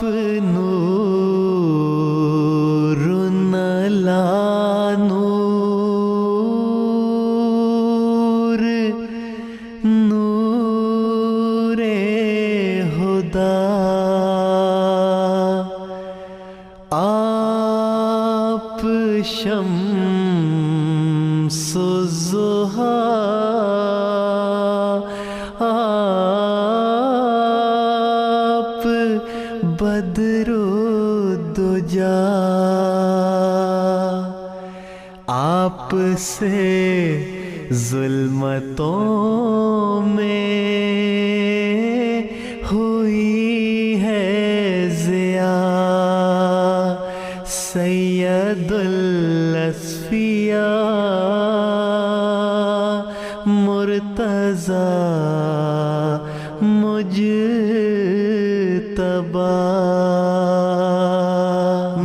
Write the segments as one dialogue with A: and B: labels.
A: نور علی نور، نور خدا، آپ شمس الضحیٰ، آپ بدر الدجا، آپ سے ظلمتوں میں ہوئی ہے ضیاء، سید الاصفیاء مرتضی مجتبی،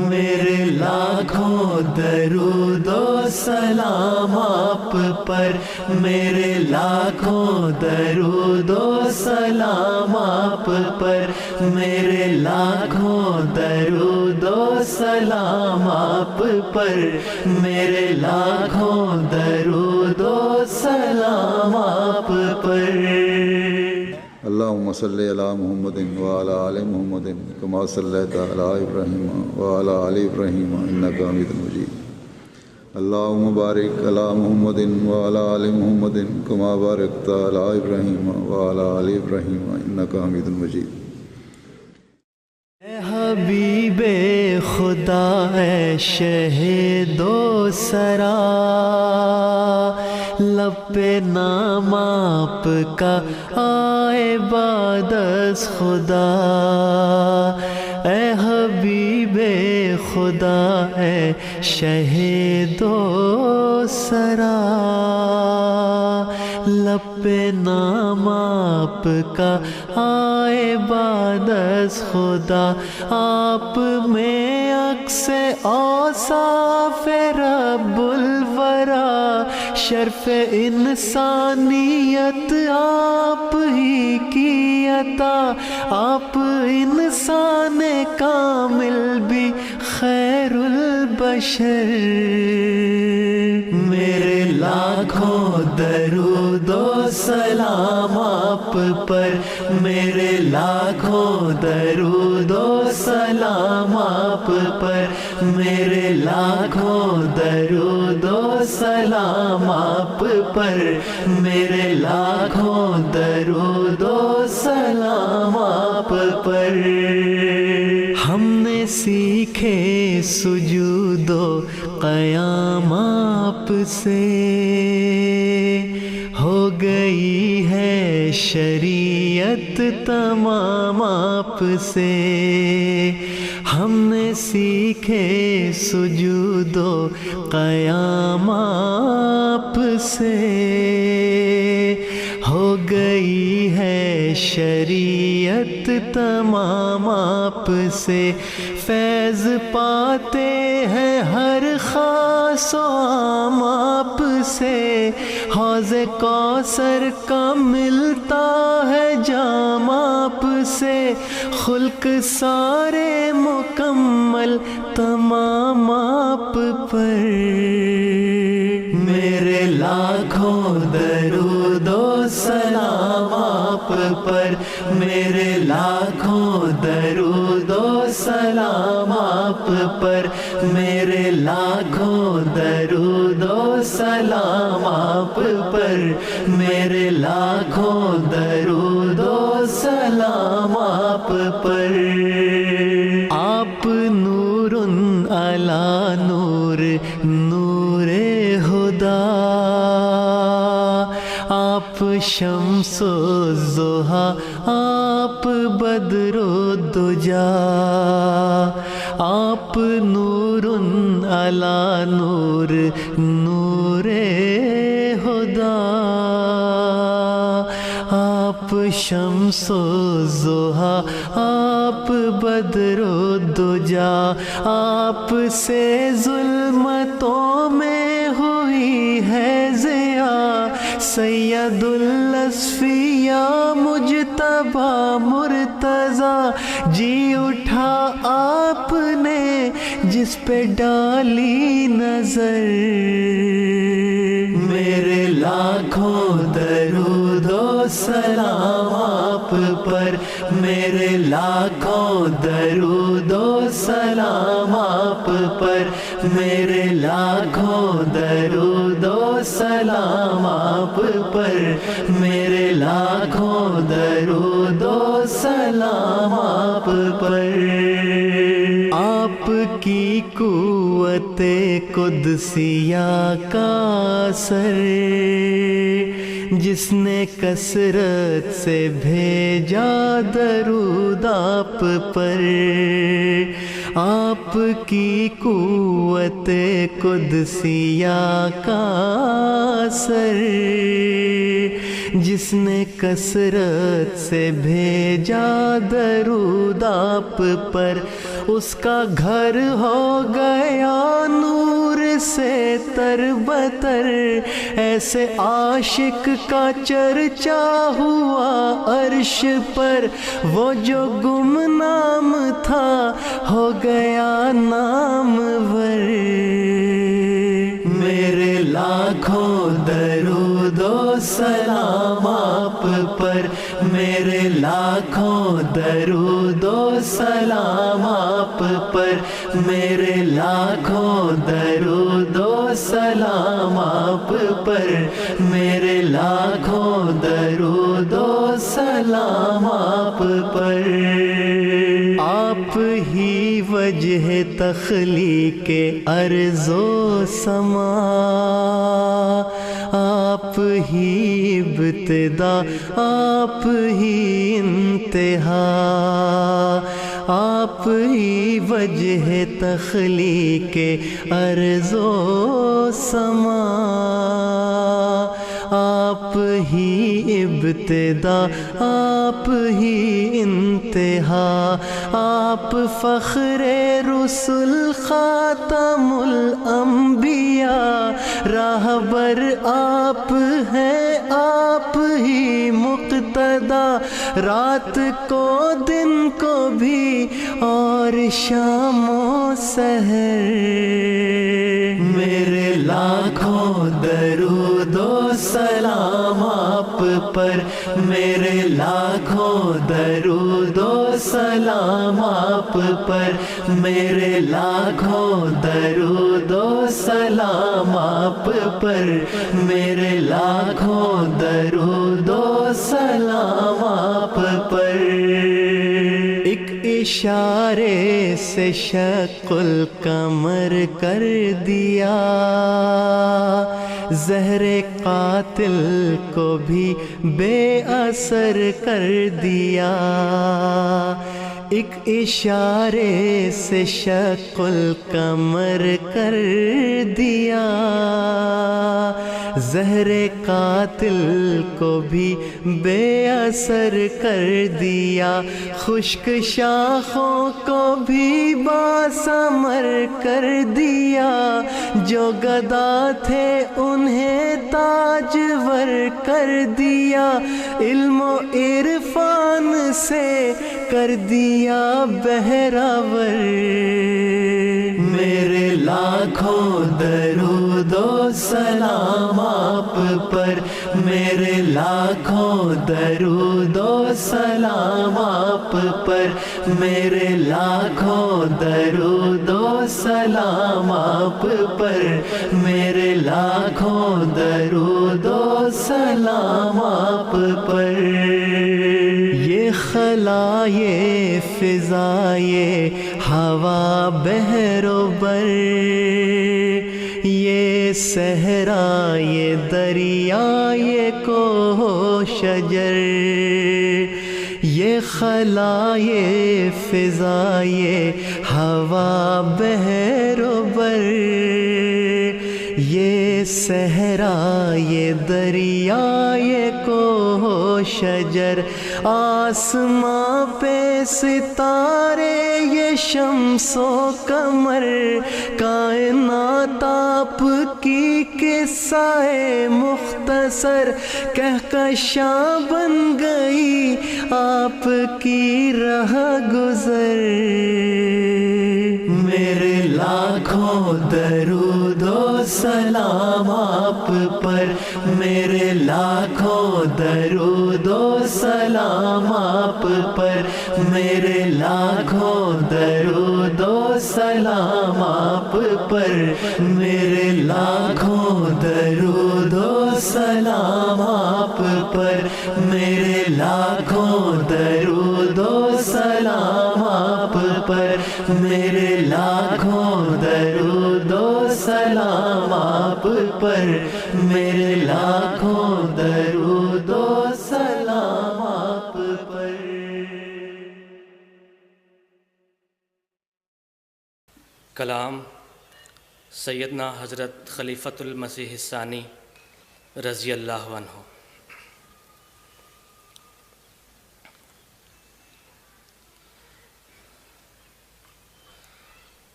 A: میرے لاکھوں درود و سلام آپ پر، میرے لاکھوں درود و سلام آپ پر، میرے لاکھوں درود و سلام آپ پر، میرے لاکھوں درود و سلام آپ پر۔
B: اللہم صلی علی محمد وعلی آل محمد کما صلیت علی ابراہیم وعلی آل ابراہیم انک حمید مجید۔ اللہم بارک علی محمد وعلی آل محمد کما بارکت علی ابراہیم وعلی آل ابراہیم انک حمید مجید۔
A: اے حبیب خدا، اے شہید و سرا، لب پہ نام آپ کا آئے بعد از خدا، اے حبیب خدا، اے شہید و سرا، لب پہ نام آپ کا آئے بعد از خدا، آپ میں عکس اوصاف رب الورا، شرف انسانیت آپ ہی کی عطا، آپ انسان کامل بھی خیر البشر، میرے لاکھوں درود و سلام آپ پر، میرے لاکھوں درود و سلام آپ پر، میرے لاکھوں درود و سلام آپ پر، میرے لاکھوں درود و سلام آپ پر۔ ہم نے سیکھے سجود و قیام آپ سے، ہو گئی ہے شریعت تمام آپ سے، ہم نے سیکھے سجود و قیام آپ سے، ہو گئی ہے شریعت تمام آپ سے، فیض پاتے ہیں ہر خاص و عام آپ سے، حوض کوثر کا ملتا ہے جام آپ سے، خلق سارے مکمل تمام آپ پر، میرے لاکھوں درود و سلام آپ پر، میرے لاکھوں درود و سلام آپ پر، میرے لاکھوں درود و سلام آپ پر، میرے لاکھوں درود و سلام آپ پر۔ آپ نور علی نور، نور خدا، آپ شمس الضحیٰ، آپ بدر الدجا، آپ نور علی نور، نور خدا، آپ شمس الضحیٰ، آپ بدر الدجا، آپ سے ظلمتوں میں ہوئی ہے ضیاء، سید الاصفیاء مجتبی مرتضی، جی اٹھا دیکھا آپ نے جس پہ ڈالی نظر، میرے لاکھوں درود و سلام آپ پر، میرے لاکھوں درود و سلام آپ پر، میرے لاکھوں درود و سلام آپ پر، میرے لاکھوں درود و سلام آپ پر۔ آپ کی قوت قدسیہ کا اثر جس نے کثرت سے بھیجا درود آپ پر، آپ کی قوت قدسیہ کا اثر جس نے کثرت سے بھیجا درود آپ پر، اس کا گھر ہو گیا نور سے تر بتر، ایسے عاشق کا چرچا ہوا عرش پر، وہ جو گمنام تھا ہو گیا نامور۔ میرے لاکھوں درود و سلام آپ پر، میرے لاکھوں درود و سلام آپ پر، میرے لاکھوں درود و سلام آپ پر، میرے لاکھوں درود و سلام آپ پر۔ آپ ہی وجہ تخلیق ارض و سما، آپ ہی ابتدا آپ ہی انتہا، آپ ہی وجہ تخلیق ارض و سما، آپ ہی ابتدا آپ ہی انتہا، آپ فخر رسل خاتم الانبیاء، راہبر آپ ہیں آپ ہی مقتدا، رات کو دن کو بھی اور شام و سحر، میرے لاکھوں درود و سلام آپ پر، میرے لاکھوں درود و سلام آپ پر، میرے لاکھوں درود و سلام آپ پر، میرے لاکھوں درود و سلام آپ پر۔ ایک اشارے سے شق القمر کر دیا، زہر قاتل کو بھی بے اثر کر دیا، ایک اشارے سے شق القمر کر دیا، زہر قاتل کو بھی بے اثر کر دیا، خشک شاخوں کو بھی باثمر کر دیا، جو گدا تھے انہیں تاجور کر دیا، علم و عرفان سے کر دیا بہراور، میرے لاکھوں درود و سلام آپ پر، میرے لاکھوں درود و سلام آپ پر، میرے لاکھوں درود و سلام آپ پر، میرے لاکھوں درود و سلام آپ پر۔ یہ خلا یہ فضا یہ ہوا بحر و بر، یہ صحرا یہ دریا یہ کوہ و شجر، یہ خلا یہ فضا یہ ہوا بحر و بر، یہ صحرا یہ دریا یہ کوہ و شجر، آسماں پہ ستارے یہ شمس و قمر، کائنات آپ کی قصہ مختصر، کہکشاں بن گئی آپ کی راہ گزر۔ میرے لاکھوں درود و سلام آپ پر، میرے لاکھوں درود و سلام آپ پر، میرے لاکھوں درود و سلام آپ پر، میرے لاکھوں درود و سلام آپ پر، میرے لاکھوں درود و سلام آپ پر، میرے لاکھوں درود و سلام آپ پر، میرے لاکھوں درود و سلام آپ پر۔
C: کلام سیدنا حضرت خلیفۃ المسیح الثانی رضی اللہ عنہ۔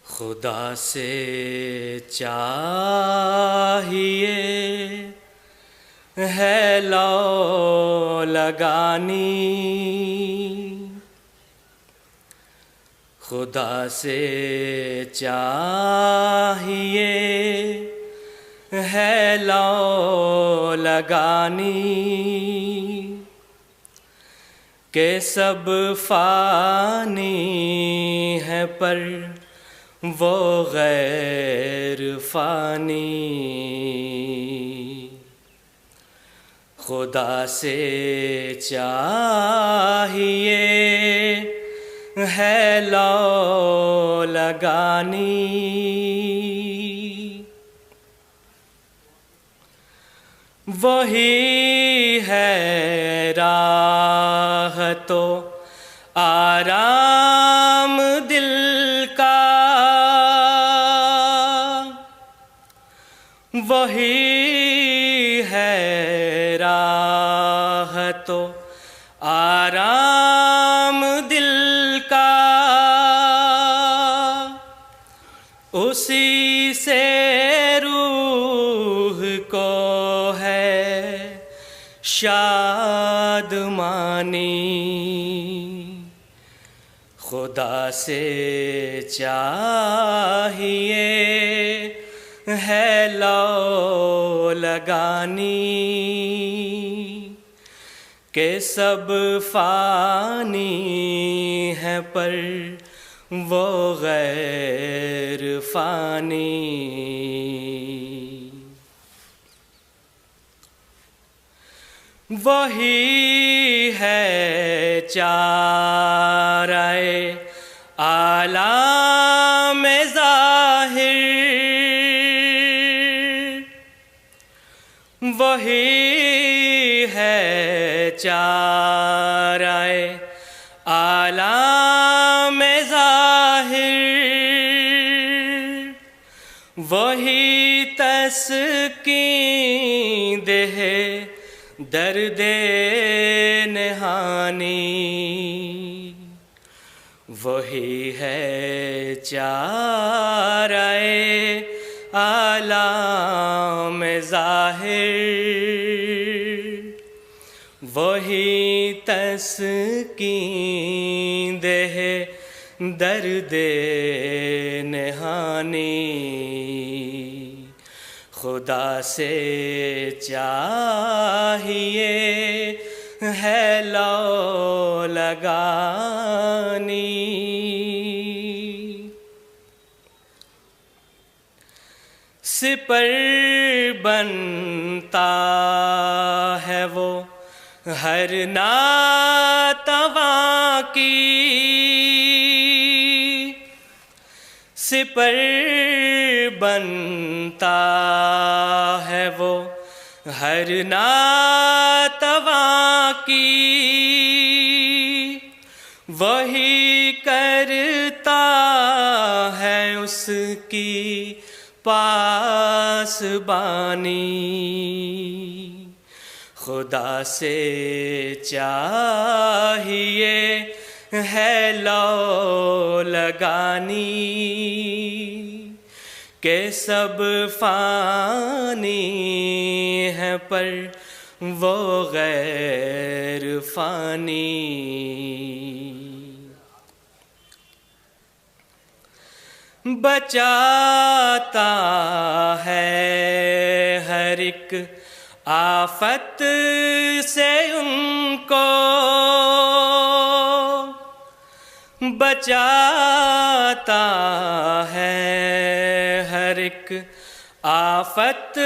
C: خدا سے چاہیے ہے لو لگانی، خدا سے چاہیے ہے لو لگانی، کہ سب فانی ہے پر وہ غیر فانی، خدا سے چاہیے ہے لو لگانی، وہی ہے راہ تو آرام دل کا، وہی ہے راہ تو آرام دل کا، اسی سے روح کو ہے شادمانی، خدا سے چاہیے ہے لو لگانی، کہ سب فانی ہے پر وہ غیر فانی، وہی ہے چارہ عالم ظاہر، وہی ہے چارہ عالم ظاہر، وہی تسکین دہ درد نہانی، وہی ہے چارہ عالم ظاہر، وہی تسکین دہ درد نہانی، خدا سے چاہیے ہے لو لگانی، سپر بنتا ہے وہ ہر ناتواں کی، سپر بنتا ہے وہ ہر ناتواں کی، وہی کرتا ہے اس کی پاسبانی، خدا سے چاہیے ہے لو لگانی کہ سب فانی ہے پر وہ غیر فانی. بچاتا ہے ہر ایک آفت سے ان کو، بچاتا ہے ہر ایک آفت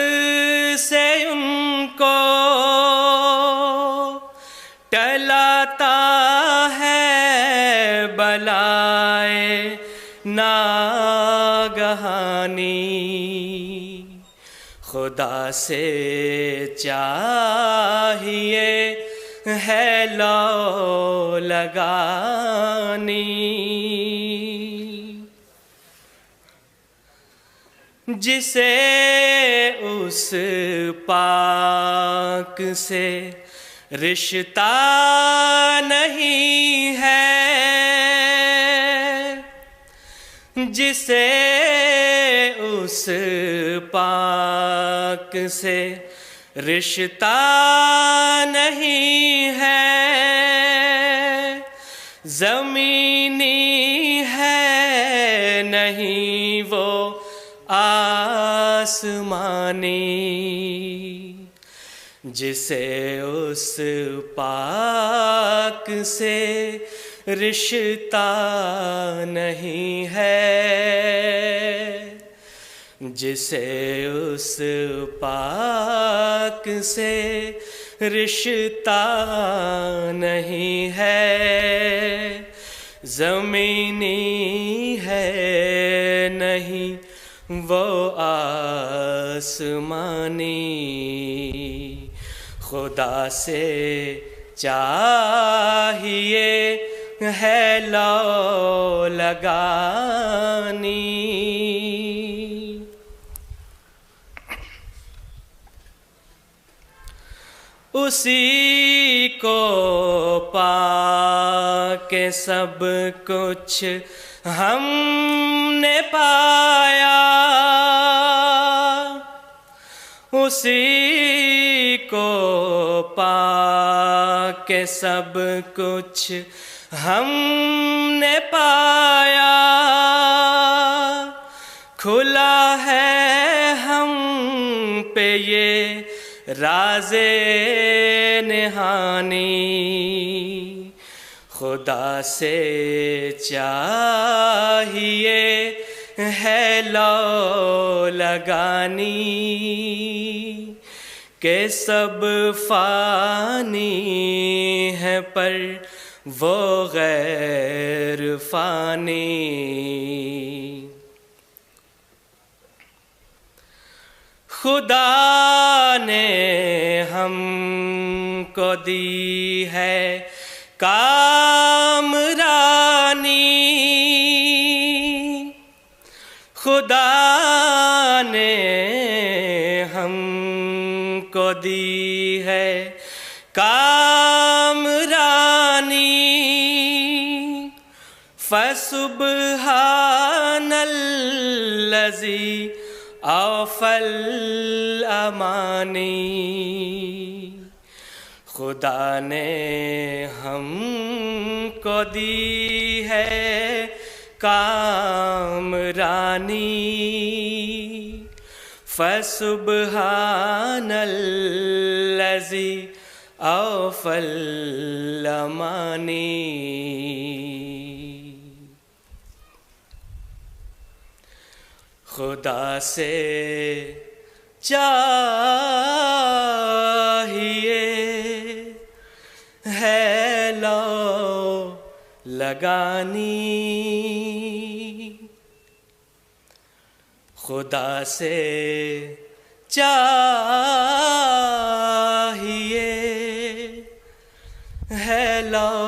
C: سے ان کو، ٹلاتا ہے بلائے ناگہانی. خدا سے چاہیے ہے لو لگانی، جسے اس پاک سے رشتہ نہیں ہے، جسے اس پاک سے رشتہ نہیں ہے، زمینی ہے نہیں وہ آسمانی، جسے اس پاک سے رشتہ نہیں ہے، جسے اس پاک سے رشتہ نہیں ہے، زمینی ہے نہیں وہ آسمانی. خدا سے چاہیے ہے لو لگانی، اسی کو پا کے سب کچھ ہم نے پایا، اسی کو پا کے سب کچھ ہم نے پایا، کھلا ہے ہم پہ یہ راز نہانی. خدا سے چاہیے ہے لو لگانی کہ سب فانی ہے پر وہ غیر فانی. خدا نے ہم کو دی ہے کامرانی، خدا نے ہم کو دی ہے کامرانی، فسبحان الذی اوفی الامانی. خدا نے ہم کو دی ہے کامرانی، فسبحان الذی اوفی الامانی. خدا سے چاہیے ہے لو لگانی، خدا سے چاہیے ہے لو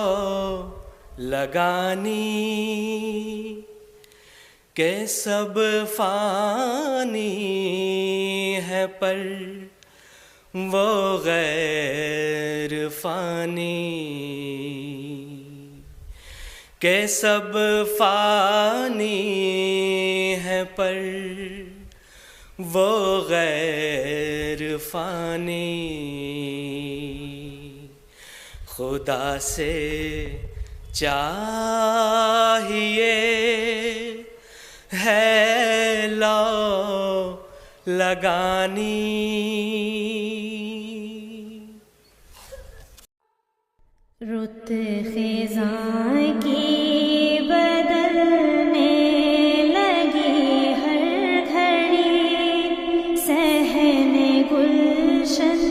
C: لگانی کہ سب فانی ہے پر وہ غیر فانی. کہ سب فانی ہے پر وہ غیر فانی، خدا سے چاہیے ہے لو لگانی۔
D: رت خزاں کی بدلنے لگی ہر گھڑی، صحن گلشن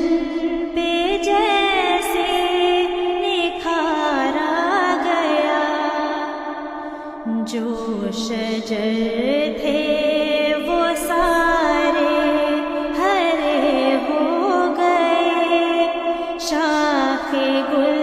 D: پہ جیسے نکھارا گیا، جو شجر تھے وہ سارے ہرے ہو گئے، شاخ گل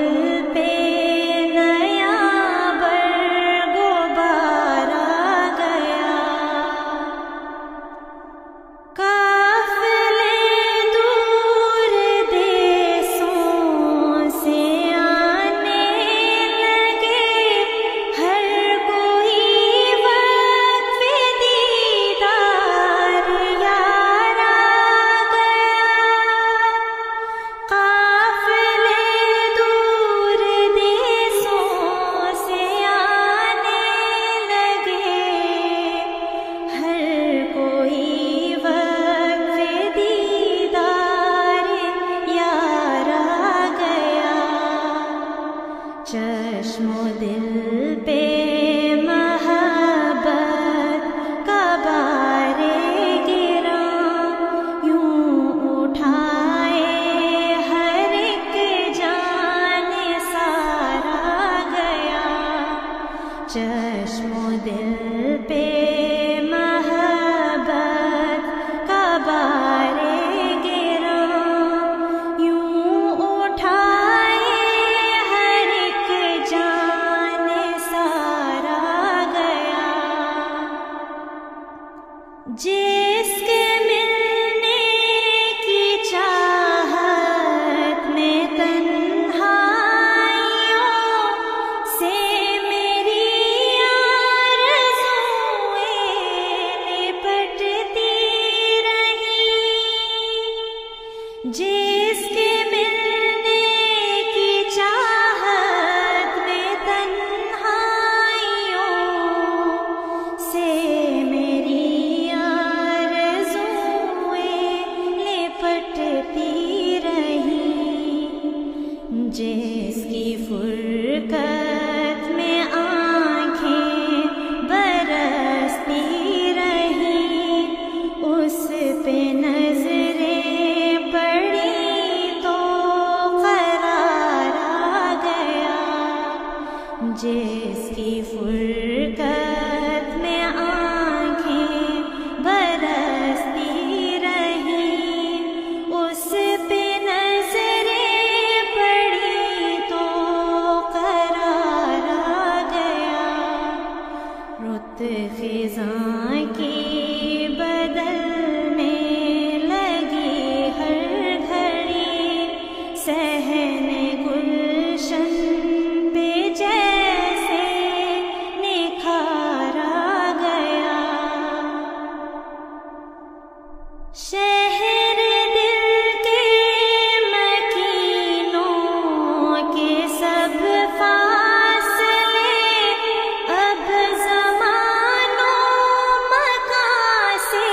D: چشم و دل پہ محبت کا بار گرا، یوں اٹھائے ہر ایک جان سارا گیا، چشم و دل پہ محبت کا بار گرا، یوں اٹھائے ہر ایک جان سارا گیا، جس کے ملنے کی چاہت میں تنہائیوں سے میری آرزوئیں لپٹتی رہیں، جس کے ملنے کی چاہت میں تنہائیوں سے میری آرزوئیں لپٹتی رہیں، جس کی فرقت میں آنکھیں برستی رہیں، اس پہ نظریں پڑی تو قرار آ گیا، جس کی فرقت میں آنکھیں برستی رہیں، اس پہ نظریں پڑی تو قرار آ گیا، رت خزاں کی بدلنے لگی ہر گھڑی، صحن گلشن پہ جیسے نکھارا گیا، شہر دل کے مکینوں کے سب فاصلے اب زمان و مکان سے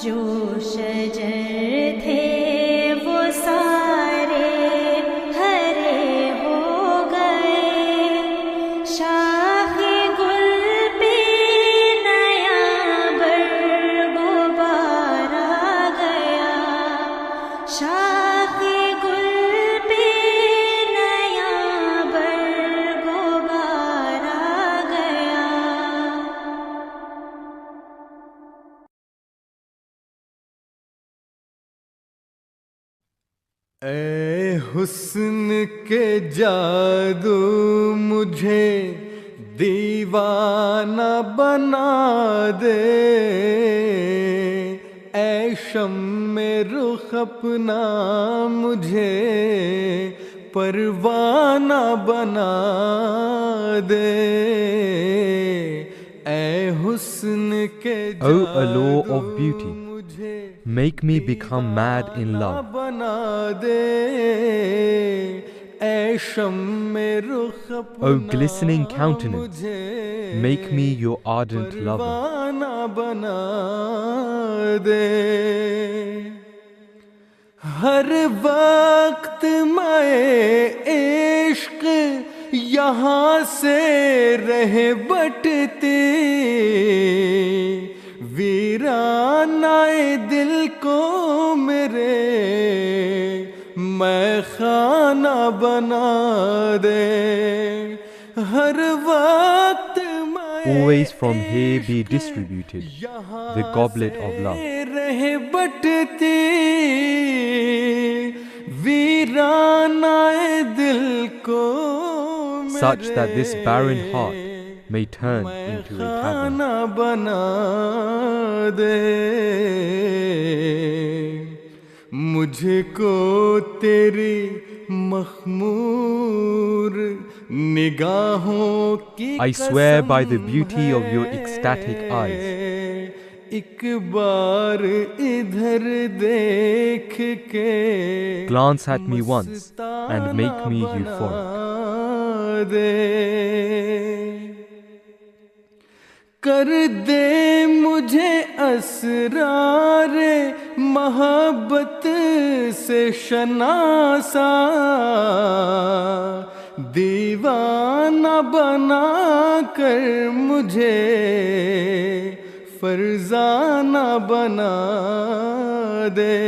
D: جو شجر تھے وہ سارے ہرے ہو گئے، شاخ گل پہ نیا برگ و بار آ گیا، شاخ گل پہ نیا برگ و بار آ گیا۔
A: اے حسن کے جادو مجھے دیوانہ بنا دے، اے شمع رخ اپنا مجھے پروانہ بنا دے، اے حسن کے
E: O allure of beauty, make me become mad in love.
A: بنا دے، اے شمع رخ
E: O glistening countenance, make me your ardent lover.
A: پروانہ بنا دے، ہر وقت میں عشق یہاں سے رہ بٹتے، ویرانہ دل کو میرے میں خانہ بنا دے، ہر وقت
E: Always from here be distributed the goblet of love,
A: رہ بٹتے، ویرانہ دل کو
E: such that this barren heart may turn into a tavern.
A: خانہ بنا دے، مجھ کو تیری مخمور نگاہوں کی
E: I swear by the beauty of your ecstatic eyes.
A: ایک بار ادھر دیکھ کے
E: Glance at me once and make me euphoric.
A: دے، کر دے مجھے اسرار محبت سے شناسا، دیوانہ بنا کر مجھے فرزانہ بنا دے،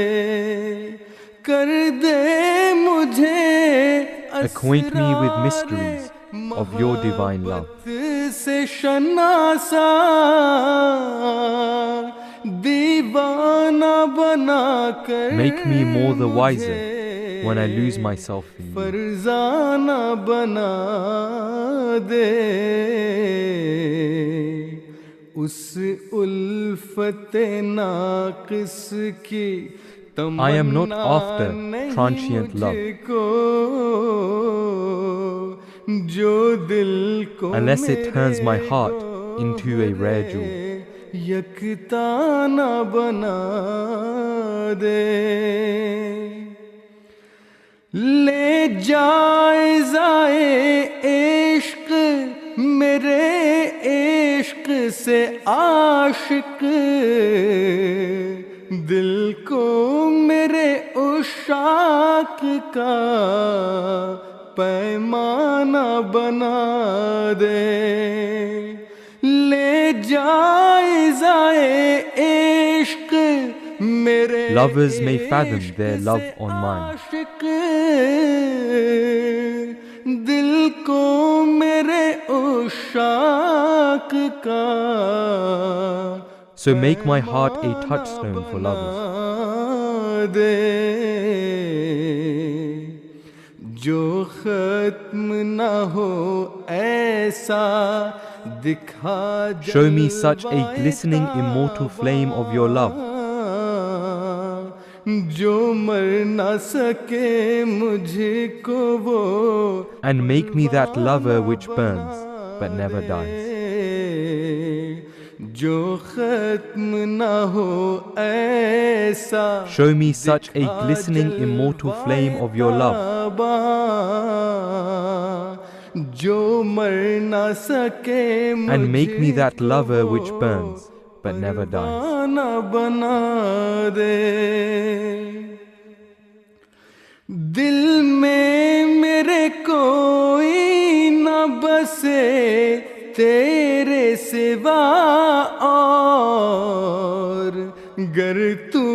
A: کر دے مجھے
E: Acquaint me with mysteries of your divine love.
A: سے شناسا، دیوانہ بنا کر
E: Make me more the wiser when I lose myself in you.
A: Farzana بنا دے، اس الفت ناقص کی
E: I am not after transient love,
A: جو دل کو
E: unless it turns my heart into a rare jewel.
A: یکتانہ بنا دے، لے جائزائے عشق میرے عشق سے عاشق، دل کو میرے عشاق کا پیمانہ بنا دے، لے جائزائے عشق میرے
E: Lovers may fathom their love on mine.
A: عاشق، دل کو میرے عشاق کا
E: So make my heart a touchstone for lovers.
A: دے، جو ختم نہ ہو ایسا دکھا
E: Show me such a glistening immortal flame of your love,
A: جو مر نہ سکے مجھ کو وہ،
E: and make me that lover which burns but never dies.
A: جو ختم نہ ہو ایسا
E: Show me such a glistening immortal flame of your love,
A: جو مر نہ سکے
E: and make me that lover which burns but never dies.
A: پروانہ بنا دے. دل میں میرے کوئی نہ بسے تیرے سوا اور، گر تو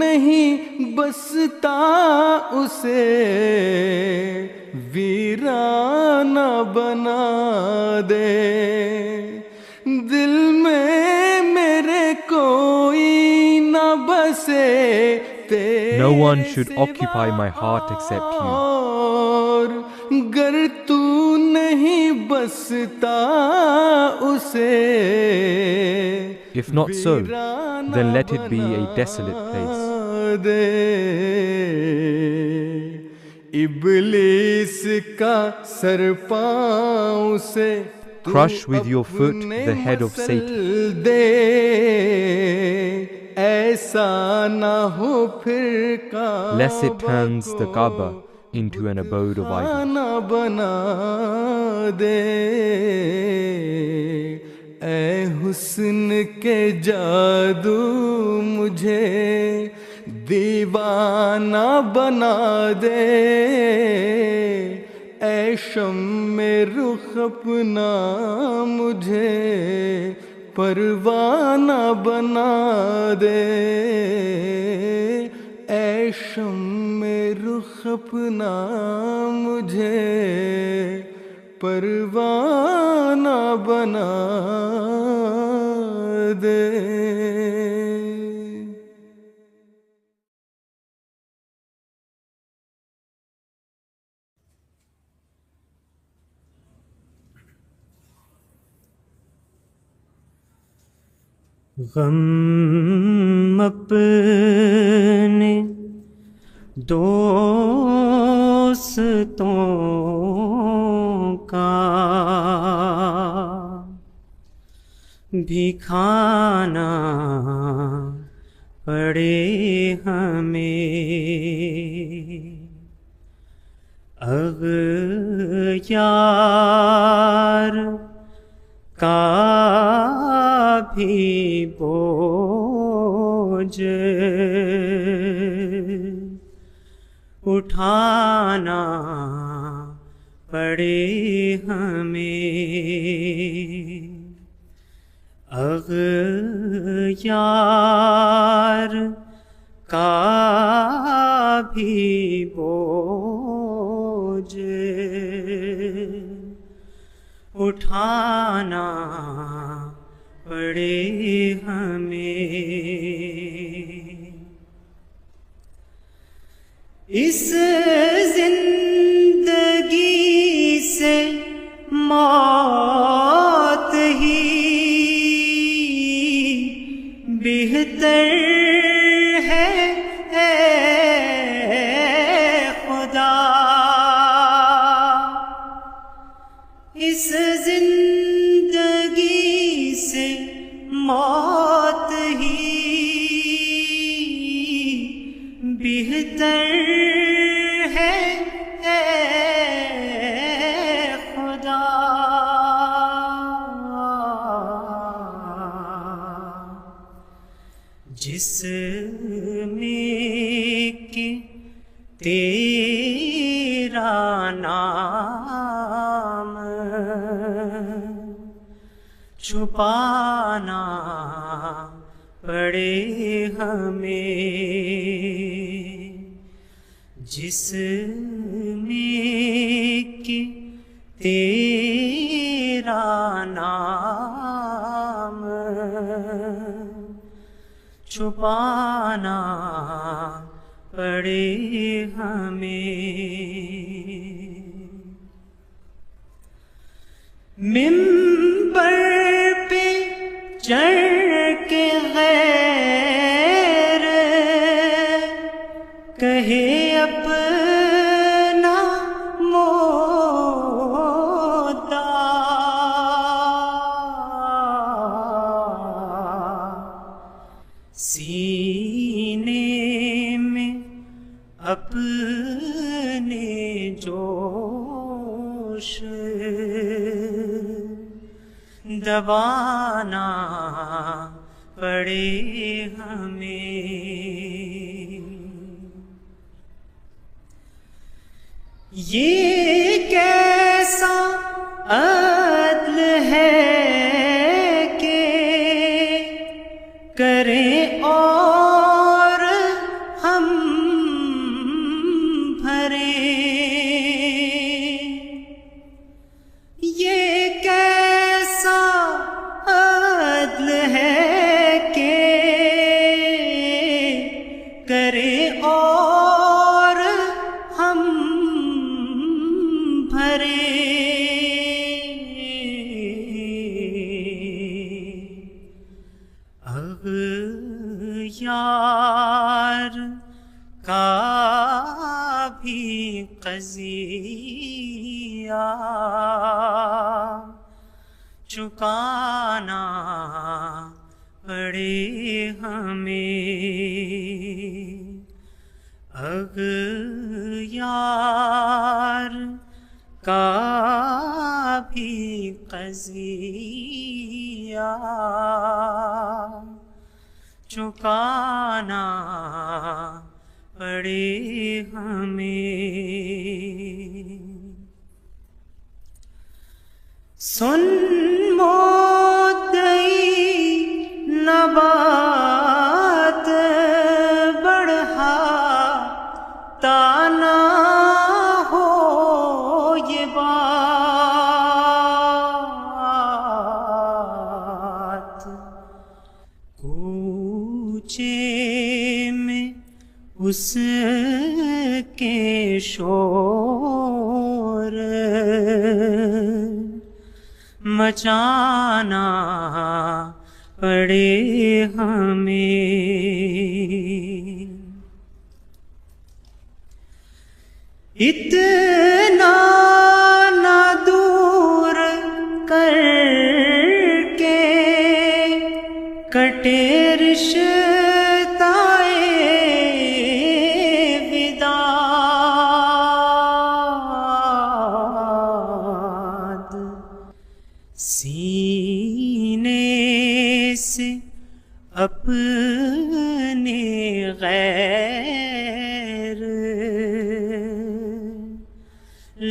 A: نہیں بستا اسے ویرانہ بنا دے. دل میں میرے کوئی نہ بسے
E: No one should occupy my heart except you.
A: اور گر تو نہیں بستا اسے.
E: If not so, then let it be a desolate place.
A: ابلیس کا سر پاؤں سے
E: Crush with your foot the head of Satan.
A: دے ایسا نہ ہو پھر
E: Lest it turns the Kaaba into an abode of idols.
A: بنا دے. اے حسن کے جادو مجھے دیوانہ بنا دے. اے شمع رخ اپنا مجھے پروانہ بنا دے. اے شمع رخ اپنا مجھے پروانہ بنا دے.
C: غم اپنے دوستوں کا بھی کھانا پڑے ہمیں. اغیار کا بھی بوجھ اٹھانا پڑے ہمیں. اغیار کا بھی بوجھ اٹھانا پڑے ہمیں. اس زندگی سے موت ہی بہتر ہے اے خدا. اس زندگی سے موت ہی بہتر ہے اے خدا. جس میں کہ تیرا نام چھپانا پڑے ہمیں. جس میں کہ تیرا نام چھپانا پڑے ہمیں. منبر پہ چڑھ کے غیر کہے اپنا مدعا. سینے میں اپنے جوش دبانا پڑے ہمیں. یہ کیسا عدل ہے کہ کریں اور ہم بھریں. یہ کیسا عدل ہے کہ کریں اور ہم بھریں. اغیار کا بھی قضیہ چکانا پڑے ہمیں. اغیار کا بھی قضیہ چکانا پڑے ہمیں. سن مدعی نبات بڑھا تانا ہو یہ بات. کوچے میں اس کے شور مچانا پڑے ہمیں. اتنا نہ دور کر کے کٹے رشتہ وداد. سینے سے اپنے غیر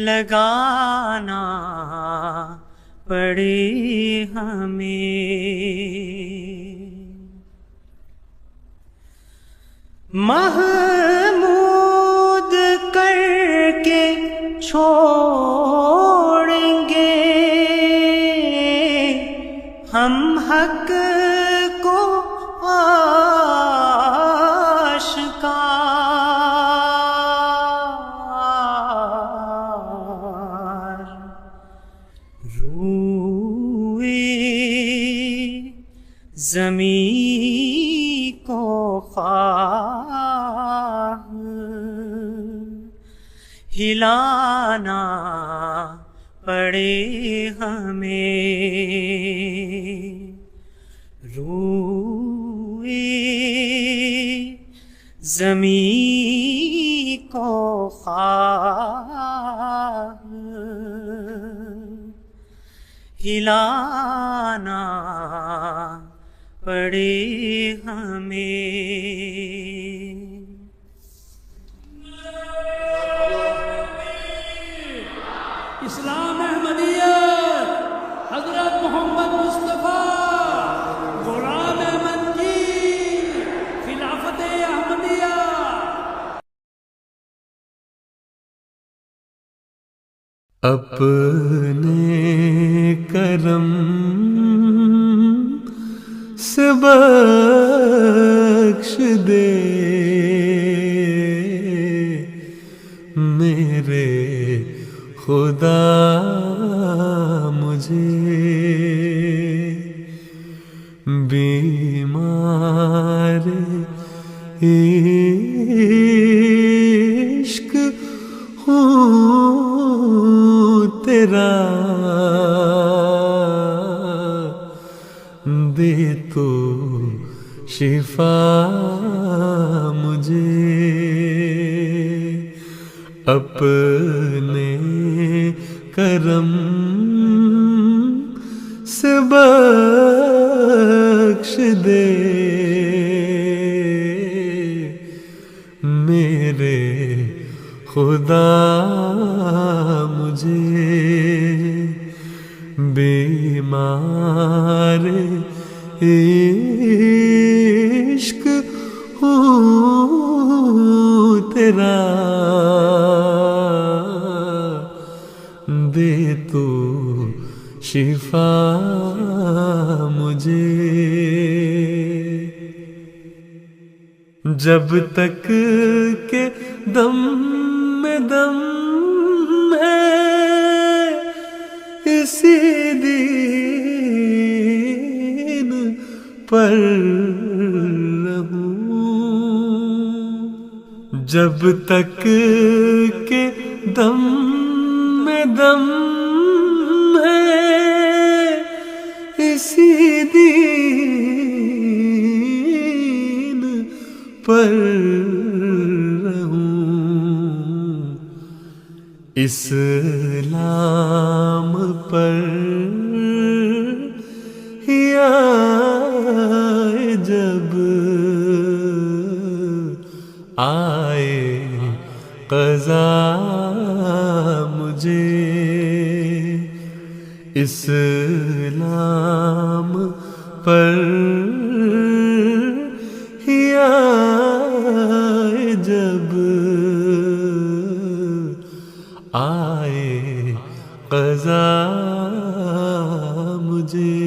C: لگانا پڑے ہمیں. محمود کر کے چھوڑیں گے ہم حق کو آشکار. روئے زمین کو خواہ ہلانا پڑے ہمیں. روئے زمین کو خواہ ہلانا پڑے ہمیں.
F: اسلام احمدیت حضرت محمد مصطفیٰ غلام احمد کی خلافت احمدیہ.
A: اپنے کرم سے بخش دے میرے خدا مجھے. بیمار عشق ہوں تیرا دے تو شفا مجھے. اپنے کرم سے بخش دے خدا مجھے بیمار عشق ہوں تیرا، دے تو شفا مجھے، جب تک کہ دم میں دم ہے اسی دین پر رہوں، جب تک کہ دم میں دم ہے اسی دین پر رہوں، اسلام پر یا جب آئے قضا مجھے، اسلام پر یا جب آئے قضا مجھے،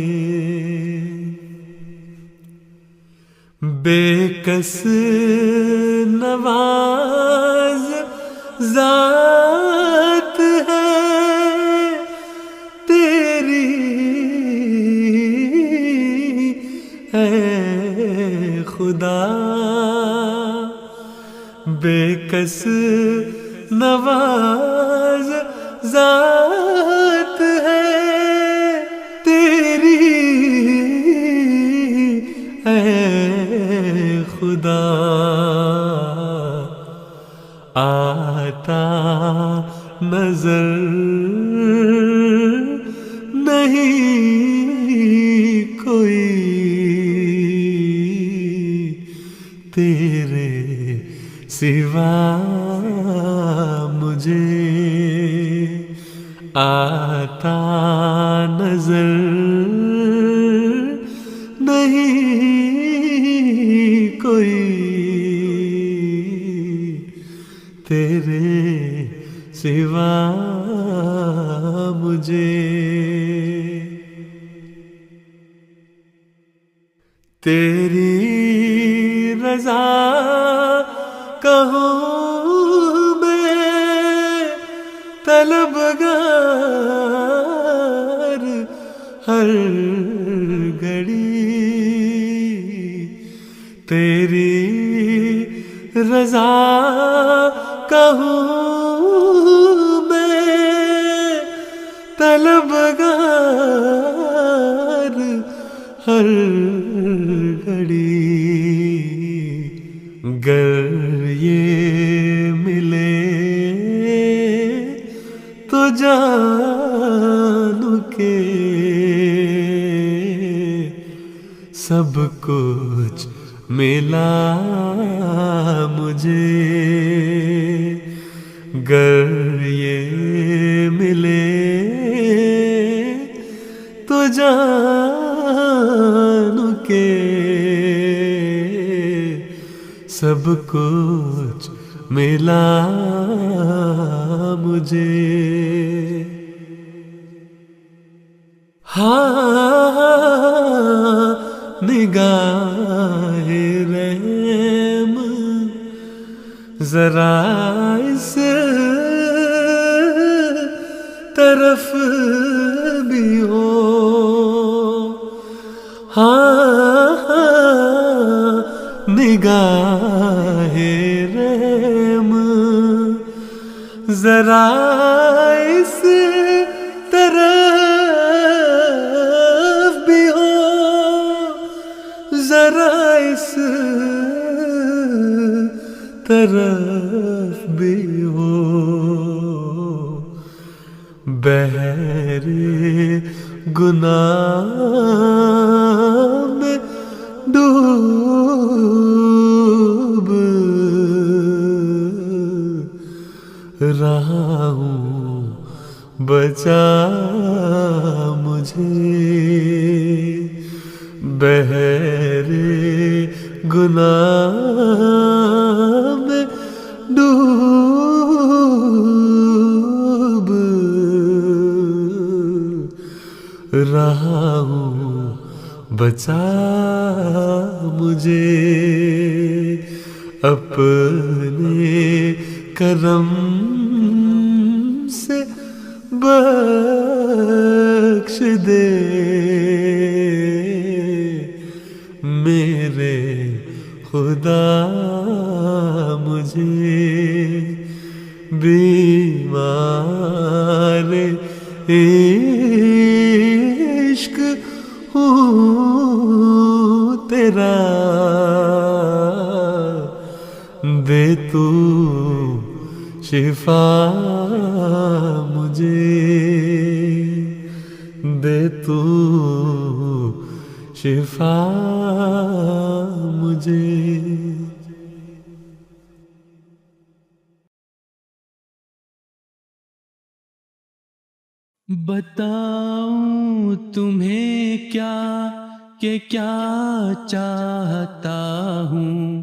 A: بے کس نواز ذات ہے تیری اے خدا، بے کس نواز ذات ہے تیری اے خدا، آتا نظر نہیں کوئی تیرے سوا مجھے، آتا نظر نہیں کوئی تیرے سوا مجھے، تیری رضا کہوں میں طلبگار ہر گھڑی، تیری رضا کہوں میں طلبگار ہر گھڑی، گر یہ ملے تو جانو کہ سب کچھ ملا مجھے، گر یہ ملے تو جانو کہ سب کچھ ملا مجھے، ہاں نگاہ رحم ذرا اس طرف بھی ہو، ہاں نگاہ رحم ذرا اس طرف بھی ہو، ذرا اس طرف بھی ہو، بحر گناہ میں ڈوب رہا ہوں بچا مجھے بحر گناہ میں ڈوب رہا ہوں بچا مجھے اپنے کرم سے بخش دے میرے خدا مجھے بیمار عشق ہوں تیرا دے تو شفا مجھے دے تو شفا مجھے
G: بتاؤں تمہیں کیا کہ کیا چاہتا ہوں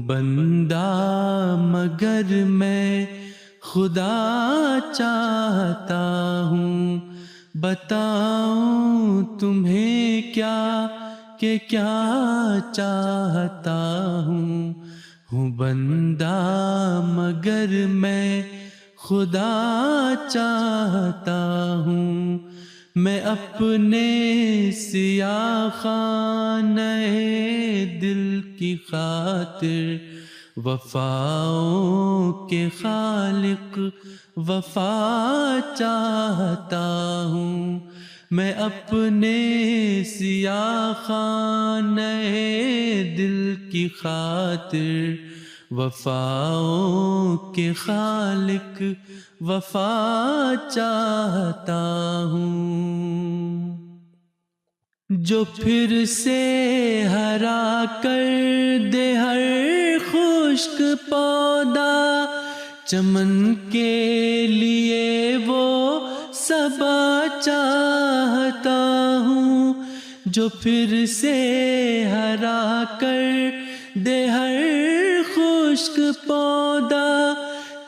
G: بندہ مگر میں خدا چاہتا ہوں بتاؤں تمہیں کیا کہ کیا چاہتا ہوں بندہ مگر میں خدا چاہتا ہوں میں اپنے سیاہ خانہ دل کی خاطر وفاؤں کے خالق وفا چاہتا ہوں میں اپنے سیاہ خانہ دل کی خاطر وفاؤں کے خالق وفا چاہتا ہوں جو پھر سے ہرا کر دے ہر خشک پودا چمن کے لیے وہ صبا چاہتا ہوں جو پھر سے ہرا کر دے ہر خشک پودا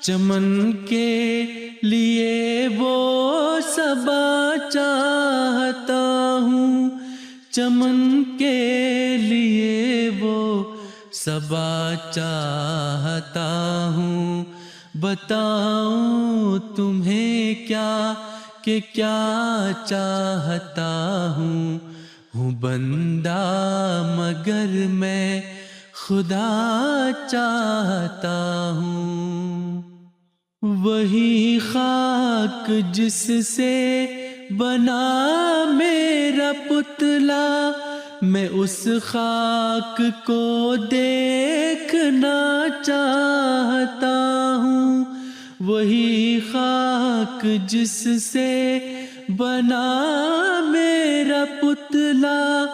G: چمن کے لیے وہ صبا چاہتا ہوں چمن کے لیے وہ صبا چاہتا ہوں بتاؤں تمہیں کیا کہ کیا چاہتا ہوں بندہ مگر میں خدا چاہتا ہوں وہی خاک جس سے بنا میرا پتلا میں اس خاک کو دیکھنا چاہتا ہوں وہی خاک جس سے بنا میرا پتلا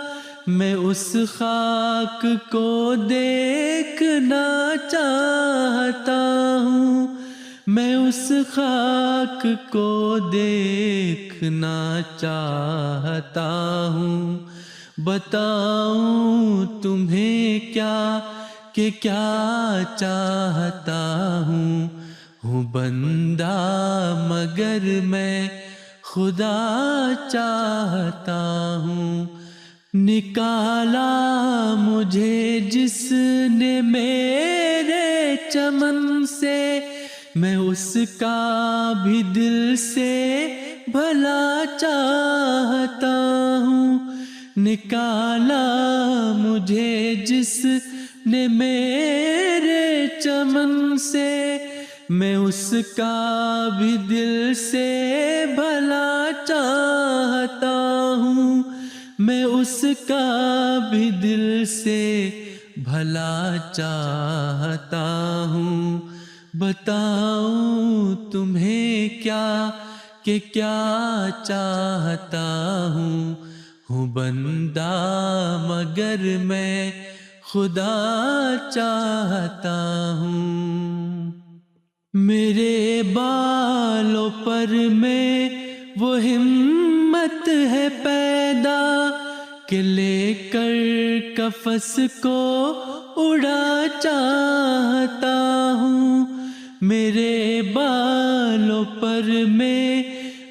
G: میں اس خاک کو دیکھنا چاہتا ہوں میں اس خاک کو دیکھنا چاہتا ہوں بتاؤں تمہیں کیا کہ کیا چاہتا ہوں بندہ مگر میں خدا چاہتا ہوں نکالا مجھے جس نے میرے چمن سے میں اس کا بھی دل سے بھلا چاہتا ہوں نکالا مجھے جس نے میرے چمن سے میں اس کا بھی دل سے بھلا چاہتا ہوں میں اس کا بھی دل سے بھلا چاہتا ہوں بتاؤں تمہیں کیا کہ کیا چاہتا ہوں بندہ مگر میں خدا چاہتا ہوں میرے بالوں پر میں وہ ہمت ہے پیدا کہ لے کر قفس کو اڑا چاہتا ہوں. میرے بالوں پر میں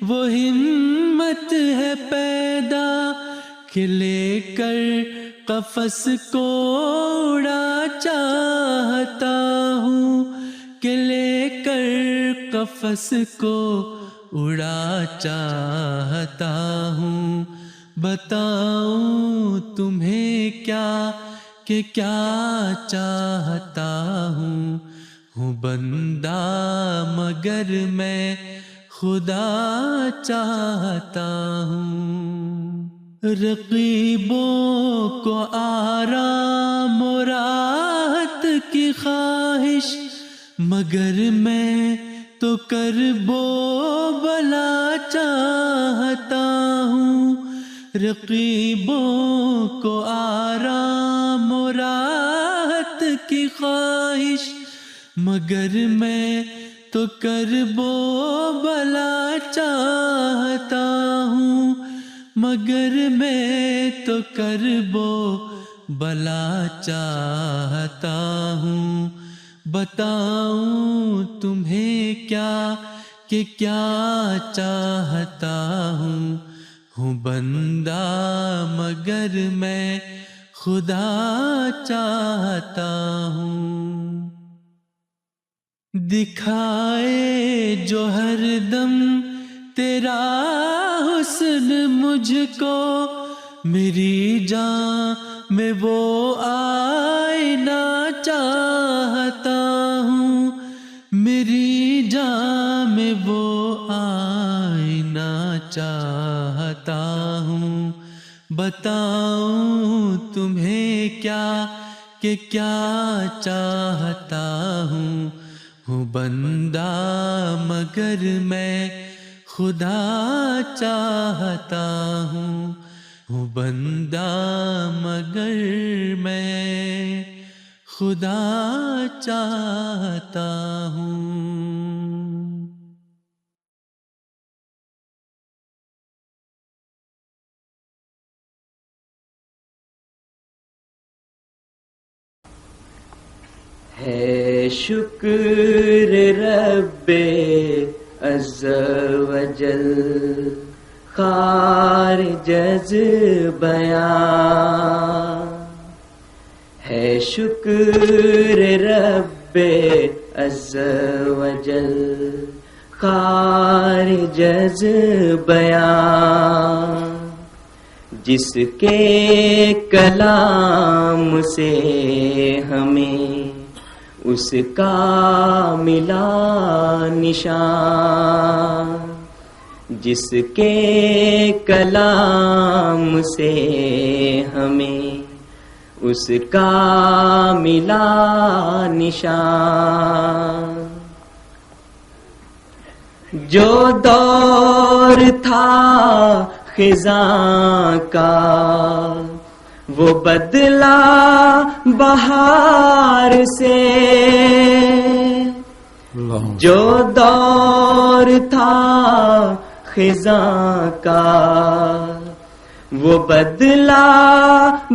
G: وہ ہمت ہے پیدا کہ لے کر قفس کو اڑا چاہتا ہوں، کہ لے کر قفس کو اڑا چاہتا ہوں. بتاؤں تمہیں کیا کہ کیا چاہتا ہوں بندہ مگر میں خدا چاہتا ہوں. رقیبوں کو آرام و راحت کی خواہش مگر میں تو کرب و بلا چاہتا ہوں. رقیبوں کو آرام و راحت کی خواہش مگر میں تو کرب و بلا چاہتا ہوں، مگر میں تو کرب و بلا چاہتا ہوں. بتاؤں تمہیں کیا کہ کیا چاہتا ہوں بندہ مگر میں خدا چاہتا ہوں. دکھائے جو ہر دم تیرا حسن مجھ کو، میری جان میں وہ آئینہ چاہتا ہوں، میری جان میں وہ آئینہ چاہتا ہوں. بتاؤں تمہیں کیا کہ کیا چاہتا ہوں بندہ مگر میں خدا چاہتا ہوں، بندہ مگر میں خدا چاہتا ہوں.
H: ہے شکر رب عز و جل خارج از بیان، ہے شکر رب عز و جل خارج از بیان، جس کے کلام سے ہمیں اس کا ملا نشان، جس کے کلام سے ہمیں اس کا ملا نشان. جو دور تھا خزاں کا وہ بدلا بہار سے، جو دور تھا خزاں کا وہ بدلا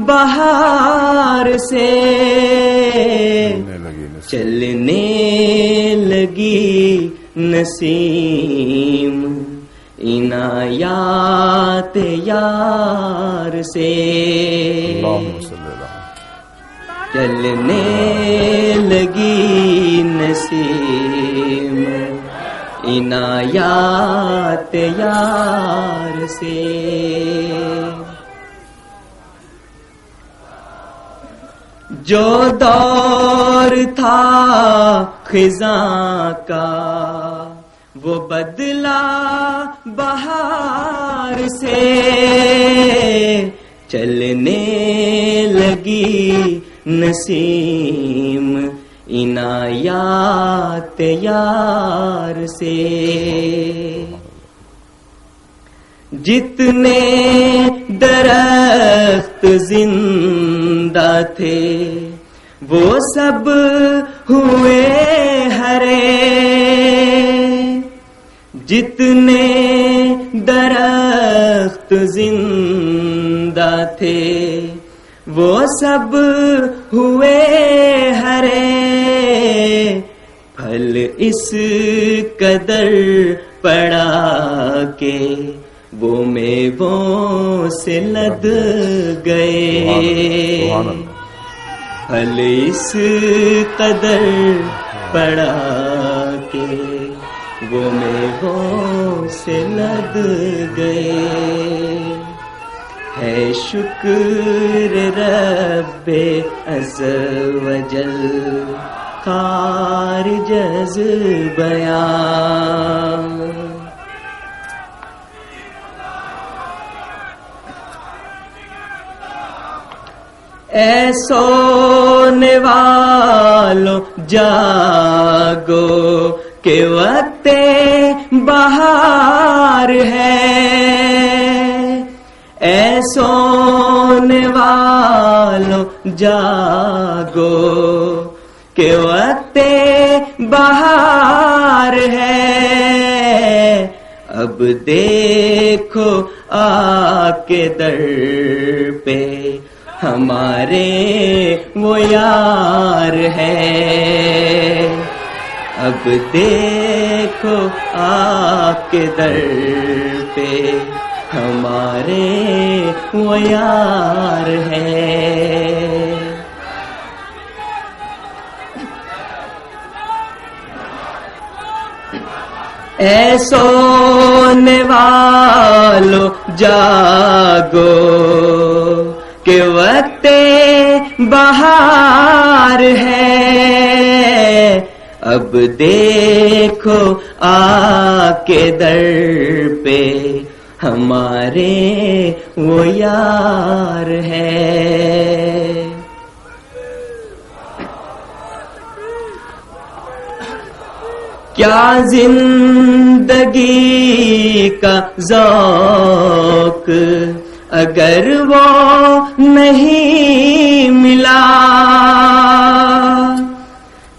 H: بہار سے، چلنے لگی نسیم عنایات یار سے، چلنے لگی نسیم عنایات یار سے. جو دور تھا خزاں کا وہ بدلا بہار سے، چلنے لگی نسیم عنایات یار سے. جتنے درخت زندہ تھے وہ سب ہوئے ہرے، جتنے درخت زندہ تھے وہ سب ہوئے ہرے، پھل اس قدر پڑا کہ وہ میووں سے لد گئے، پھل اس قدر پڑا کہ وہ میووں سے لد گئے، ہے شکر رب عز و جل خارج از بیان۔ اے سونے والوں جاگو کہ وقت بہار ہے، اے سونے والوں جاگو کہ وقت بہار ہے، اب دیکھو آ کے در پہ ہمارے وہ یار ہے، اب دیکھو آپ کے در پہ ہمارے وہ یار ہے۔ اے سونے والو جاگو کہ وقت بہار ہے، اب دیکھو آ کے در پہ ہمارے وہ یار ہے۔ کیا زندگی کا ذوق اگر وہ نہیں ملا،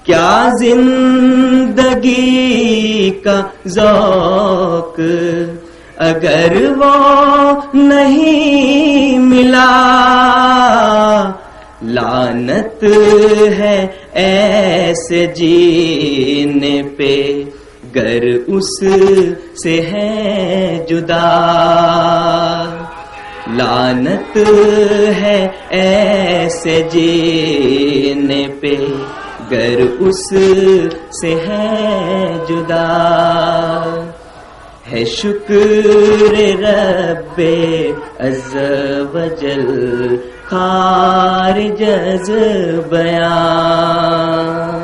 H: کیا زندگی کا ذوق اگر وہ نہیں ملا، لعنت ہے ایسے جینے پہ گر اس سے ہے جدا، لعنت ہے ایسے جینے پہ گر اس سے ہے جدا، ہے شکر رب عز و جل خارج از بیان۔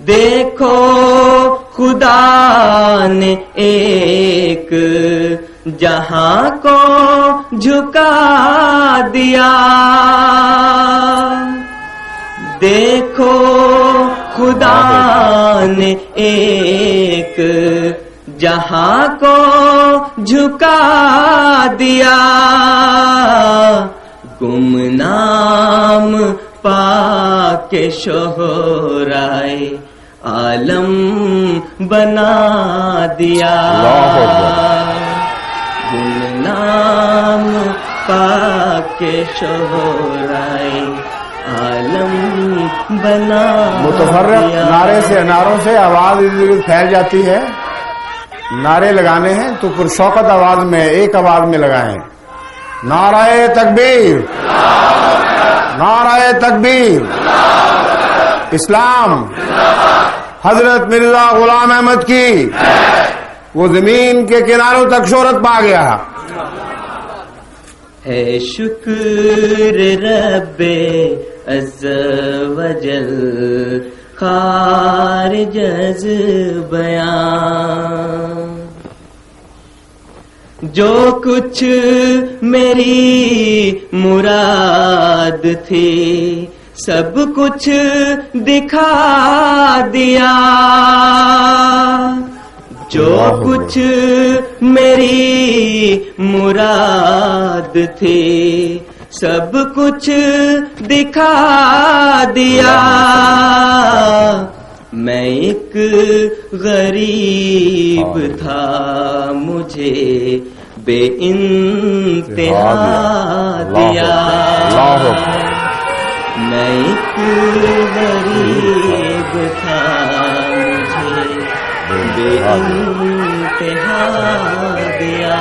H: دیکھو خدا نے ایک جہاں کو جھکا دیا، دیکھو خدا نے ایک جہاں کو جھکا دیا، گمنام پاک شہرائے عالم بنا دیا، گمنام پاک شہرائے عالم بنا
I: متفرق نعرے سے اناروں سے آواز پھیل جاتی ہے، نعرے لگانے ہیں تو پرشوقت آواز میں ایک آواز میں لگائیں، نعرہ تکبیر، نعرہ تکبیر، اسلام، حضرت مرزا غلام احمد کی وہ زمین کے کناروں تک شہرت پا گیا۔
H: ہے شکر رب عز و جل خارج از بیان، جو کچھ میری مراد تھی سب کچھ دکھا دیا، جو کچھ میری مراد تھی سب کچھ دکھا دیا. میں ایک غریب تھا مجھے بے انتہا دیا. میں ایک غریب تھا مجھے بے انتہا دیا.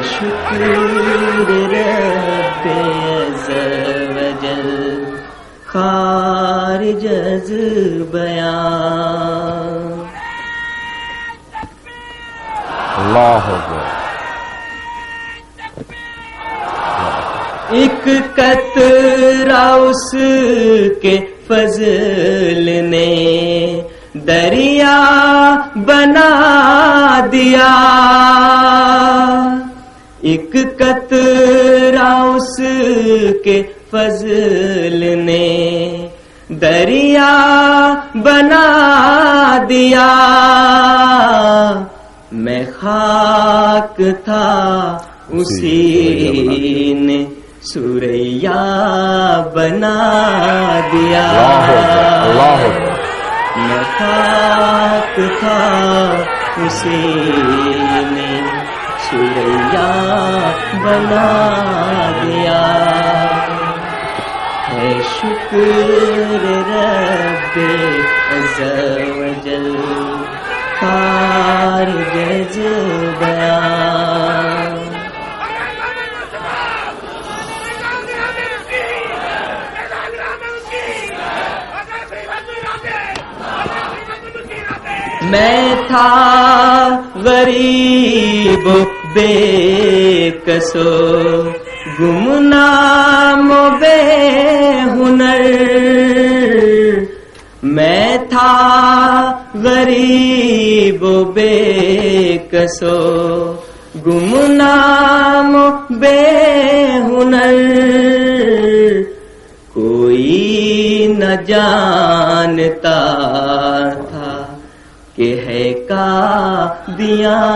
H: شکر رب عز وجل خارج از بیان.
I: اللہ اکبر.
H: ایک قطرہ اس کے فضل نے دریا بنا دیا. ایک قطرہ اس کے فضل نے دریا بنا دیا. میں خاک تھا اسی نے سوریا بنا دیا. میں خاک تھا اسی نے سوریا بنا دیا. ہے شکر رب عز وجل خارج از بیان. میں تھا غریب بے کسو گمنام بے ہنر. میں تھا غریب بے کسو گمنام بے ہنر. کوئی نہ جانتا تھا کہ ہے قادیاں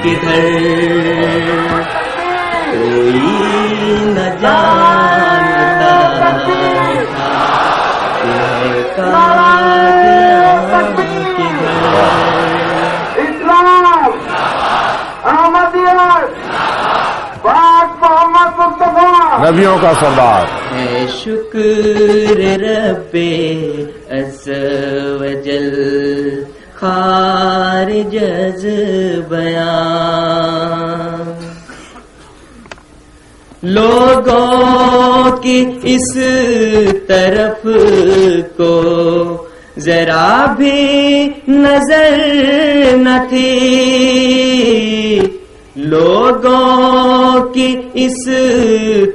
H: کدھر. کوئی نہ جانتا تھا کہ ہے قادیاں کدھر.
J: اسلام احمدیت پاک محمد مصطفیٰ
I: نبیوں کا سردار.
H: ہے شکر رب عز وجل خارج از بیان. لوگوں کی اس طرف کو ذرا بھی نظر نہ تھی. لوگوں کی اس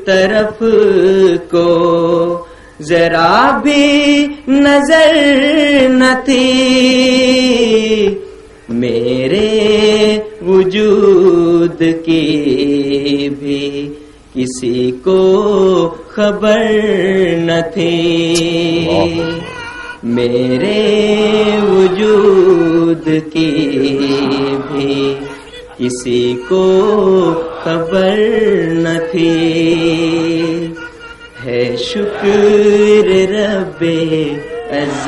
H: طرف کو ذرا بھی نظر نہ تھی. میرے وجود کی بھی کسی کو خبر نہ تھی. میرے وجود کی بھی کسی کو خبر نہ تھی. ہے شکر رب عز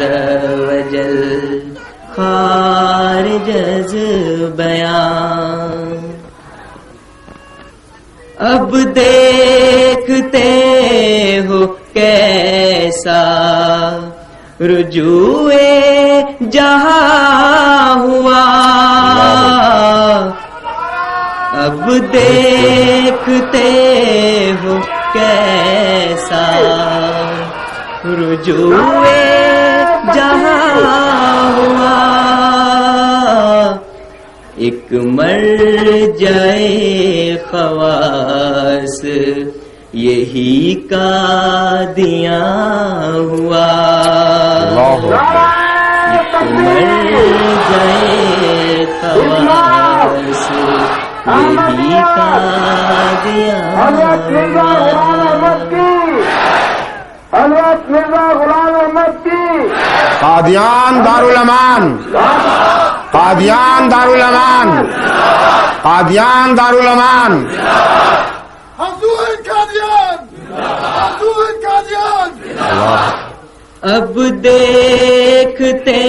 H: وجل خارج از بیان. اب دیکھتے ہو کیسا رجوع جہاں ہوا. اب دیکھتے ہو کیسا رجوع جہاں ہوا. ایک مرجع خواص یہی قادیاں ہوا. ایک مرجع خواص یہی قادیاں ہوا.
I: قادیان دارالامان. قادیان دارالامان. قادیان دارالامان.
H: اب دیکھتے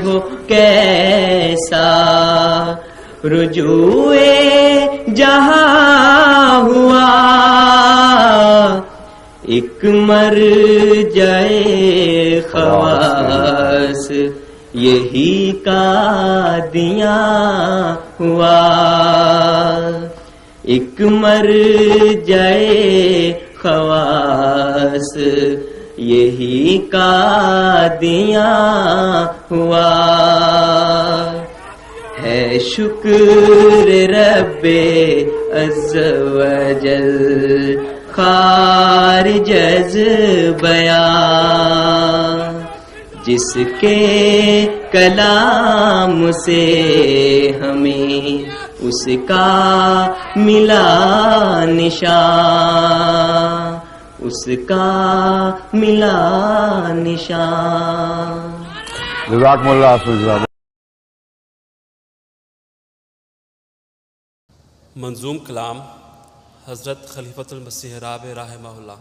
H: ہو کیسا رجوع جہاں ہوا، ایک مر جائے خواص یہی قادیاں ہوا، ایک مر جائے خواص یہی قادیاں ہوا، ہے شکر رب عز و جل خارج از بیان، جس کے کلام سے ہمیں اس کا ملا نشان، اس کا ملا نشان۔
I: جزاکم اللہ خیر۔
K: منظوم کلام حضرت خلیفۃ المسیح رابع رحمہ اللہ۔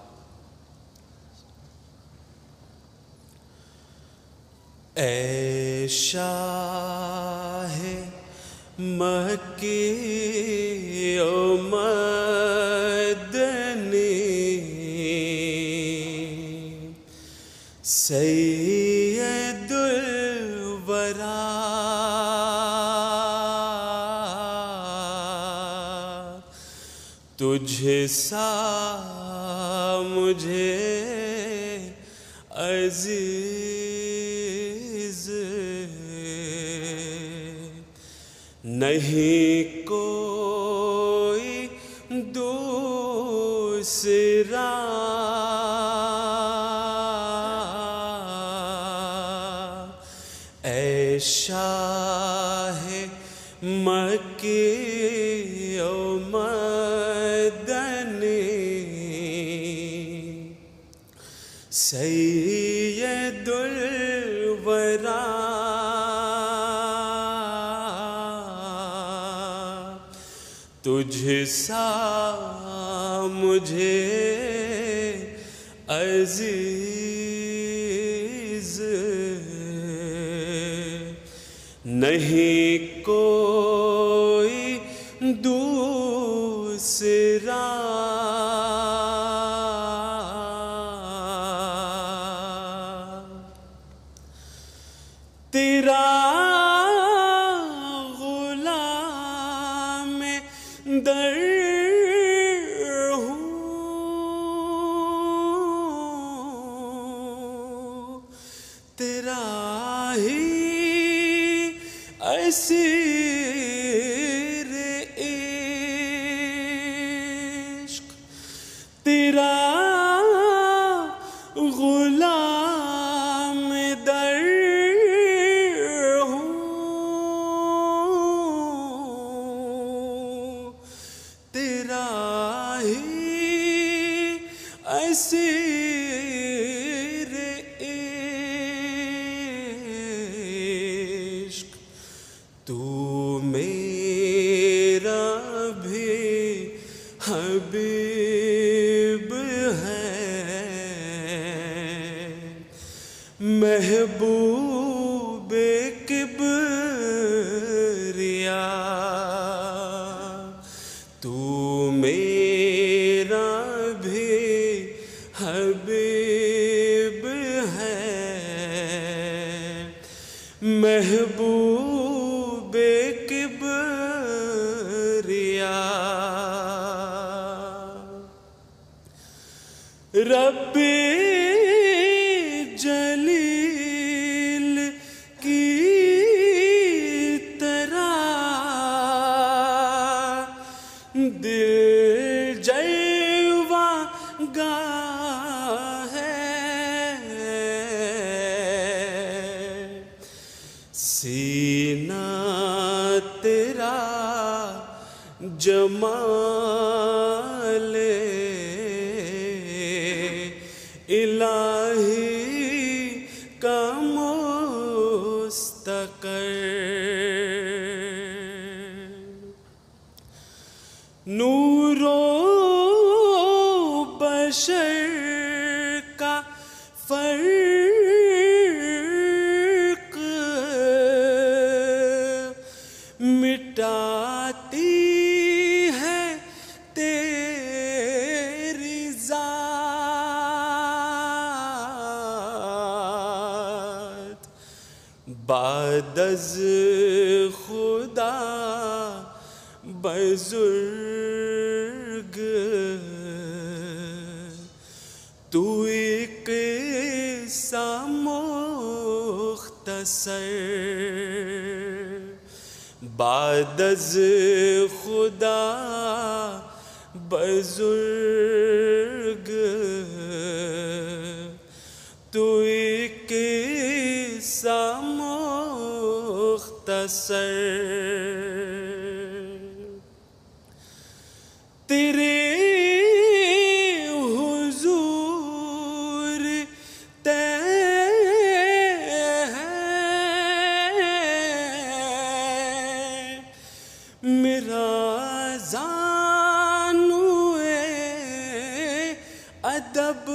K: اے شاہ مکی و مدنی، سید الورا، تجھ سا مجھے عزیز نہیں کوئی دوسرا، اے شاہ مکی و مدنی، سید الورا، تجھ سا مجھے عزیز نہیں کوئی دوسرا، تیرا غلام در ہوں، تیرا ہی اسیر عشق، تیرا غلام در ہوں، تیرا ہی اسیر عشق، تو میرا بھی حبیب ہے، محبوب کبریا، تو میرا بھی حبیب ہے، محبوب کبریا، رب جلیل کی طرح دل جلوہ گاہ ہے، سینہ تیرا جمال الہی کا مستقر، نور و بشر کا فرق
A: بعد از خدا بزرگ تو ایک قصہ مختصر بعد از خدا بزرگ تو ایک قصہ مختصر تیرے حضور تے میرا زانوے ادب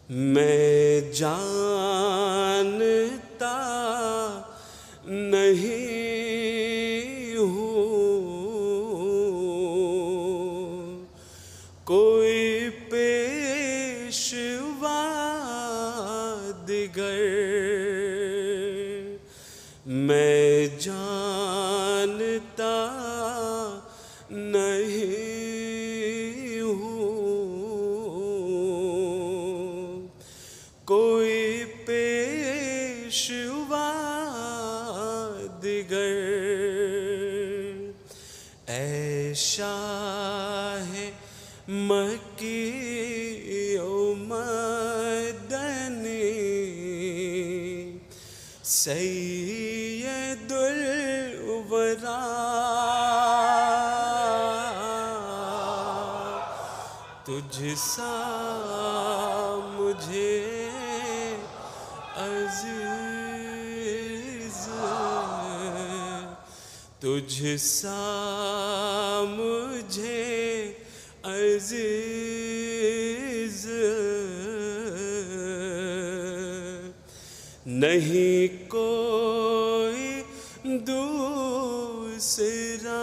A: میں جانتا نہیں ہوں کوئی پیشوا دیگر میں جانتا نہیں ہوں کوئی پیشوا دیگر اے شاہ مکی و مدنی سید الورا تجھ سا مجھے عزیز تجھ سا مجھے عزیز نہیں کوئی دوسرا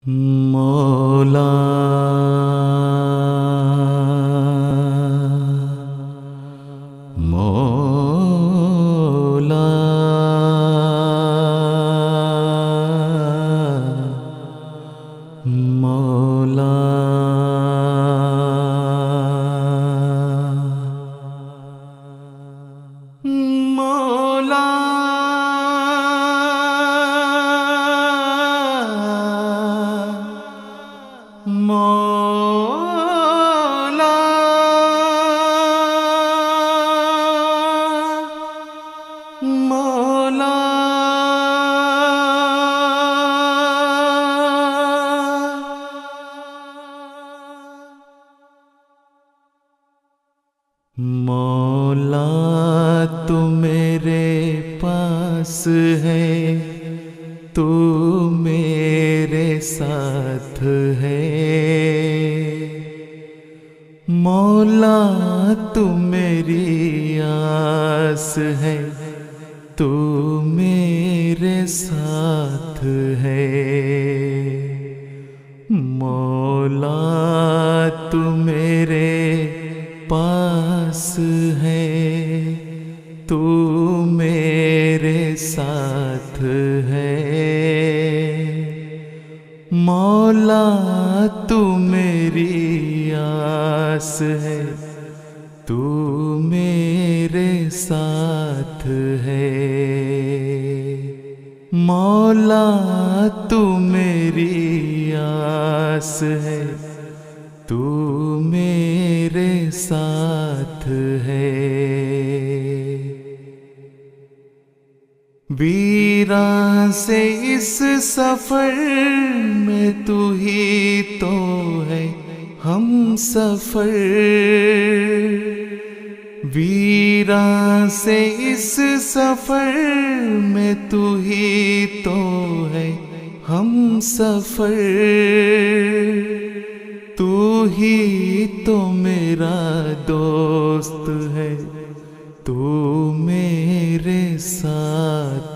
G: مولا مولا مولا مولا مولا تو میرے پاس ہے تو میرے ساتھ ہے مولا تو میری آس ہے تو میرے ساتھ ہے مولا تو میرے پاس ہے تو میرے ساتھ ہے مولا تو میری آس ہے تو میرے ساتھ ہے مولا تو میری آس ہے تو میرے ساتھ ہے ویراں سے اس سفر میں تو ہی تو ہے ہم سفر ویراں سے اس سفر میں تو ہی تو ہے ہم سفر تو ہی تو میرا دوست ہے تو میرے ساتھ